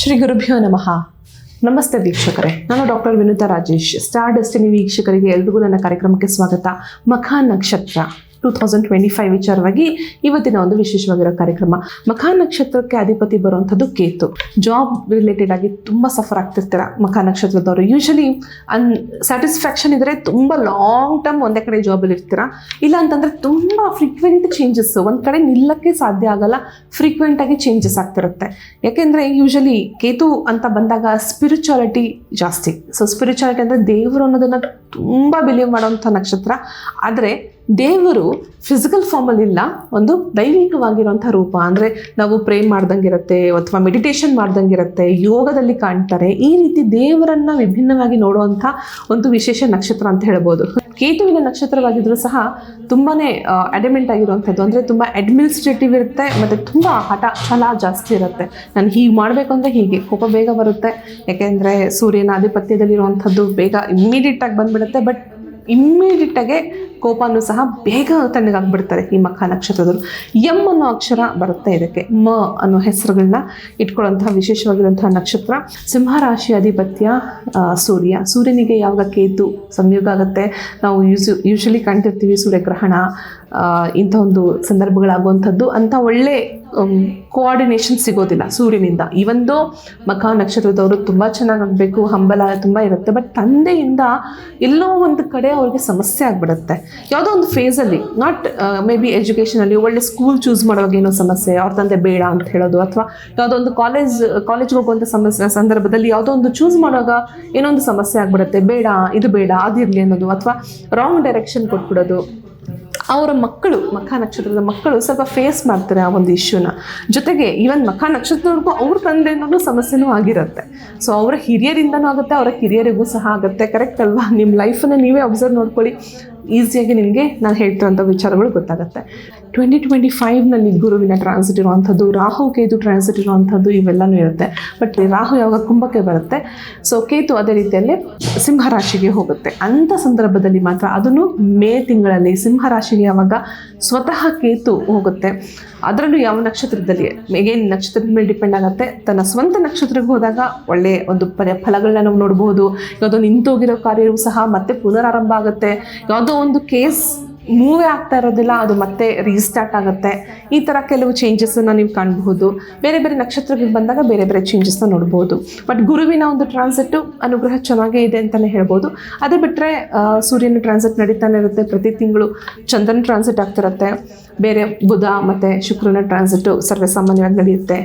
ಶ್ರೀ ಗುರುಭ್ಯೋ ನಮಃ. ನಮಸ್ತೆ ವೀಕ್ಷಕರೇ, ನಾನು doctor Vinutha Rajesh. Star destiny ವೀಕ್ಷಕರಿಗೆ ಎಲ್ರಿಗೂ ನನ್ನ ಕಾರ್ಯಕ್ರಮಕ್ಕೆ ಸ್ವಾಗತ. ಮಖ ನಕ್ಷತ್ರ 2025 ವಿಚಾರವಾಗಿ ಇವತ್ತಿನ ಒಂದು ವಿಶೇಷವಾಗಿರೋ ಕಾರ್ಯಕ್ರಮ. ಮಖ ನಕ್ಷತ್ರಕ್ಕೆ ಅಧಿಪತಿ ಬರುವಂಥದ್ದು ಕೇತು. ಜಾಬ್ ರಿಲೇಟೆಡ್ ಆಗಿ ತುಂಬ ಸಫರ್ ಆಗ್ತಿರ್ತೀರ ಮಖ ನಕ್ಷತ್ರದವರು. ಯೂಶಲಿ ಸ್ಯಾಟಿಸ್ಫ್ಯಾಕ್ಷನ್ ಇದ್ರೆ ತುಂಬ ಲಾಂಗ್ ಟರ್ಮ್ ಒಂದೇ ಕಡೆ ಜಾಬಲ್ಲಿ ಇರ್ತೀರ. ಇಲ್ಲ ಅಂತಂದರೆ ತುಂಬ ಫ್ರೀಕ್ವೆಂಟ್ ಚೇಂಜಸ್, ಒಂದು ಕಡೆ ನಿಲ್ಲಕ್ಕೆ ಸಾಧ್ಯ ಆಗಲ್ಲ, ಫ್ರೀಕ್ವೆಂಟಾಗಿ ಚೇಂಜಸ್ ಆಗ್ತಿರುತ್ತೆ. ಯಾಕೆಂದರೆ ಯೂಶಲಿ ಕೇತು ಅಂತ ಬಂದಾಗ ಸ್ಪಿರಿಚುಯಾಲಿಟಿ ಜಾಸ್ತಿ. ಸೊ ಸ್ಪಿರಿಚುಯಾಲಿಟಿ ಅಂದರೆ ದೇವರು ಅನ್ನೋದನ್ನು ತುಂಬ ಬಿಲೀವ್ ಮಾಡೋವಂಥ ನಕ್ಷತ್ರ. ಆದರೆ ದೇವರು ಫಿಸಿಕಲ್ ಫಾರ್ಮಲ್ಲಿ ಇಲ್ಲ, ಒಂದು ದೈವಿಕವಾಗಿರುವಂಥ ರೂಪ. ಅಂದರೆ ನಾವು ಪ್ರೇ ಮಾಡ್ದಂಗಿರುತ್ತೆ ಅಥವಾ ಮೆಡಿಟೇಷನ್ ಮಾಡ್ದಂಗಿರುತ್ತೆ, ಯೋಗದಲ್ಲಿ ಕಾಣ್ತಾರೆ. ಈ ರೀತಿ ದೇವರನ್ನು ವಿಭಿನ್ನವಾಗಿ ನೋಡುವಂಥ ಒಂದು ವಿಶೇಷ ನಕ್ಷತ್ರ ಅಂತ ಹೇಳ್ಬೋದು. ಕೇತುವಿನ ನಕ್ಷತ್ರವಾಗಿದ್ದರೂ ಸಹ ತುಂಬಾ ಅಡಮೆಂಟ್ ಆಗಿರುವಂಥದ್ದು. ಅಂದರೆ ತುಂಬ ಅಡ್ಮಿನಿಸ್ಟ್ರೇಟಿವ್ ಇರುತ್ತೆ ಮತ್ತು ತುಂಬ ಹಠ ಛಲ ಜಾಸ್ತಿ ಇರುತ್ತೆ. ನಾನು ಹೀಗೆ ಮಾಡಬೇಕು ಅಂದರೆ ಹೀಗೆ ಕೋಪ ಬೇಗ ಬರುತ್ತೆ. ಯಾಕೆಂದರೆ ಸೂರ್ಯನ ಆಧಿಪತ್ಯದಲ್ಲಿರುವಂಥದ್ದು ಬೇಗ ಇಮ್ಮಿಡಿಯೇಟಾಗಿ ಬಂದುಬಿಡುತ್ತೆ. ಬಟ್ ಇಮ್ಮಿಡಿಯೇಟಾಗೆ ಕೋಪನೂ ಸಹ ಬೇಗ ತಣ್ಣಗಾಗ್ಬಿಡ್ತಾರೆ ಈ ಮಖ ನಕ್ಷತ್ರದವರು. ಎಂ ಅನ್ನೋ ಅಕ್ಷರ ಬರುತ್ತೆ ಇದಕ್ಕೆ. ಮ ಅನ್ನೋ ಹೆಸರುಗಳನ್ನ ಇಟ್ಕೊಳ್ಳುವಂತಹ ವಿಶೇಷವಾಗಿರುವಂತಹ ನಕ್ಷತ್ರ. ಸಿಂಹರಾಶಿ ಅಧಿಪತ್ಯ ಸೂರ್ಯನಿಗೆ ಯಾವಾಗ ಕೇತು ಸಂಯೋಗ ಆಗುತ್ತೆ, ನಾವು ಯೂಶಲಿ ಕಾಣ್ತಿರ್ತೀವಿ ಸೂರ್ಯಗ್ರಹಣ ಇಂಥ ಒಂದು ಸಂದರ್ಭಗಳಾಗುವಂಥದ್ದು. ಅಂಥ ಒಳ್ಳೆ ಕೋಆರ್ಡಿನೇಷನ್ ಸಿಗೋದಿಲ್ಲ ಸೂರ್ಯನಿಂದ. ಇವೊಂದು ಮಖ ನಕ್ಷತ್ರದವರು ತುಂಬ ಚೆನ್ನಾಗಾಗಬೇಕು, ಹಂಬಲ ತುಂಬ ಇರುತ್ತೆ. ಬಟ್ ತಂದೆಯಿಂದ ಎಲ್ಲೋ ಒಂದು ಕಡೆ ಅವ್ರಿಗೆ ಸಮಸ್ಯೆ ಆಗಿಬಿಡುತ್ತೆ ಯಾವುದೋ ಒಂದು ಫೇಸಲ್ಲಿ. ನಾಟ್ ಮೇ ಬಿ ಎಜುಕೇಷನಲ್ಲಿ ಒಳ್ಳೆ ಸ್ಕೂಲ್ ಚೂಸ್ ಮಾಡುವಾಗ ಏನೋ ಸಮಸ್ಯೆ, ಅವ್ರ ತಂದೆ ಬೇಡ ಅಂತ ಹೇಳೋದು, ಅಥವಾ ಯಾವುದೋ ಒಂದು ಕಾಲೇಜ್ಗೆ ಹೋಗುವಂಥ ಸಂದರ್ಭದಲ್ಲಿ ಯಾವುದೋ ಒಂದು ಚೂಸ್ ಮಾಡುವಾಗ ಏನೋ ಒಂದು ಸಮಸ್ಯೆ ಆಗಿಬಿಡುತ್ತೆ. ಬೇಡ, ಇದು ಬೇಡ, ಅದಿರಲಿ ಅನ್ನೋದು, ಅಥವಾ ರಾಂಗ್ ಡೈರೆಕ್ಷನ್ ಕೊಟ್ಬಿಡೋದು. ಅವರ ಮಕ್ಕಳು, ಮಖ ನಕ್ಷತ್ರದ ಮಕ್ಕಳು ಸ್ವಲ್ಪ ಫೇಸ್ ಮಾಡ್ತಾರೆ ಆ ಒಂದು ಇಶ್ಯೂನ. ಜೊತೆಗೆ ಈವನ್ ಮಖ ನಕ್ಷತ್ರದವ್ರಿಗೂ ಅವ್ರ ತಂದೆನೂ ಸಮಸ್ಯೆನೂ ಆಗಿರುತ್ತೆ. ಸೊ ಅವರ ಹಿರಿಯರಿಂದನೂ ಆಗುತ್ತೆ, ಅವರ ಕಿರಿಯರಿಗೂ ಸಹ ಆಗುತ್ತೆ. ಕರೆಕ್ಟ್ ಅಲ್ವಾ? ನಿಮ್ಮ ಲೈಫನ್ನು ನೀವೇ ಅಬ್ಸರ್ವ್ ಮಾಡ್ಕೊಳ್ಳಿ, ಈಸಿಯಾಗಿ ನಿಮಗೆ ನಾನು ಹೇಳ್ತಿರೋಂಥ ವಿಚಾರಗಳು ಗೊತ್ತಾಗುತ್ತೆ. 2025ನಲ್ಲಿ ಗುರುವಿನ ಟ್ರಾನ್ಸಿಟ್ ಇರುವಂಥದ್ದು, ರಾಹು ಕೇತು ಟ್ರಾನ್ಸಿಟ್ ಇರುವಂಥದ್ದು, ಇವೆಲ್ಲವೂ ಇರುತ್ತೆ. ಬಟ್ ರಾಹು ಯಾವಾಗ ಕುಂಭಕ್ಕೆ ಬರುತ್ತೆ, ಸೊ ಕೇತು ಅದೇ ರೀತಿಯಲ್ಲೇ ಸಿಂಹರಾಶಿಗೆ ಹೋಗುತ್ತೆ. ಅಂಥ ಸಂದರ್ಭದಲ್ಲಿ ಮಾತ್ರ, ಅದನ್ನು ಮೇ ತಿಂಗಳಲ್ಲಿ ಸಿಂಹರಾಶಿಗೆ ಯಾವಾಗ ಸ್ವತಃ ಕೇತು ಹೋಗುತ್ತೆ, ಅದರಲ್ಲೂ ಯಾವ ನಕ್ಷತ್ರದಲ್ಲಿ, ಹೇಗೇನು ನಕ್ಷತ್ರದ ಮೇಲೆ ಡಿಪೆಂಡ್ ಆಗುತ್ತೆ. ತನ್ನ ಸ್ವಂತ ನಕ್ಷತ್ರಕ್ಕೆ ಹೋದಾಗ ಒಳ್ಳೆಯ ಒಂದು ಫಲಗಳನ್ನ ನಾವು ನೋಡ್ಬೋದು. ಯಾವುದೋ ನಿಂತೋಗಿರೋ ಕಾರ್ಯವೂ ಸಹ ಮತ್ತೆ ಪುನರಾರಂಭ ಆಗುತ್ತೆ. ಯಾವುದೋ ಒಂದು ಕೇಸ್ ಮೂವೇ ಆಗ್ತಾ ಇರೋದಿಲ್ಲ, ಅದು ಮತ್ತೆ ರೀಸ್ಟಾರ್ಟ್ ಆಗುತ್ತೆ. ಈ ಥರ ಕೆಲವು ಚೇಂಜಸ್ಸನ್ನು ನೀವು ಕಾಣಬಹುದು. ಬೇರೆ ಬೇರೆ ನಕ್ಷತ್ರಗಳಿಗೆ ಬಂದಾಗ ಬೇರೆ ಬೇರೆ ಚೇಂಜಸ್ನ ನೋಡ್ಬೋದು. ಬಟ್ ಗುರುವಿನ ಒಂದು ಟ್ರಾನ್ಸಿಟ್ಟು ಅನುಗ್ರಹ ಚೆನ್ನಾಗೇ ಇದೆ ಅಂತಲೇ ಹೇಳ್ಬೋದು. ಅದೇ ಬಿಟ್ಟರೆ ಸೂರ್ಯನ ಟ್ರಾನ್ಸಿಟ್ ನಡೀತಾನೆ ಇರುತ್ತೆ. ಪ್ರತಿ ತಿಂಗಳು ಚಂದ್ರನ ಟ್ರಾನ್ಸಿಟ್ ಆಗ್ತಿರುತ್ತೆ. ಬೇರೆ ಬುಧ ಮತ್ತು ಶುಕ್ರನ ಟ್ರಾನ್ಸಿಟ್ಟು ಸರ್ವೇಸಾಮಾನ್ಯವಾಗಿ ನಡೆಯುತ್ತೆ.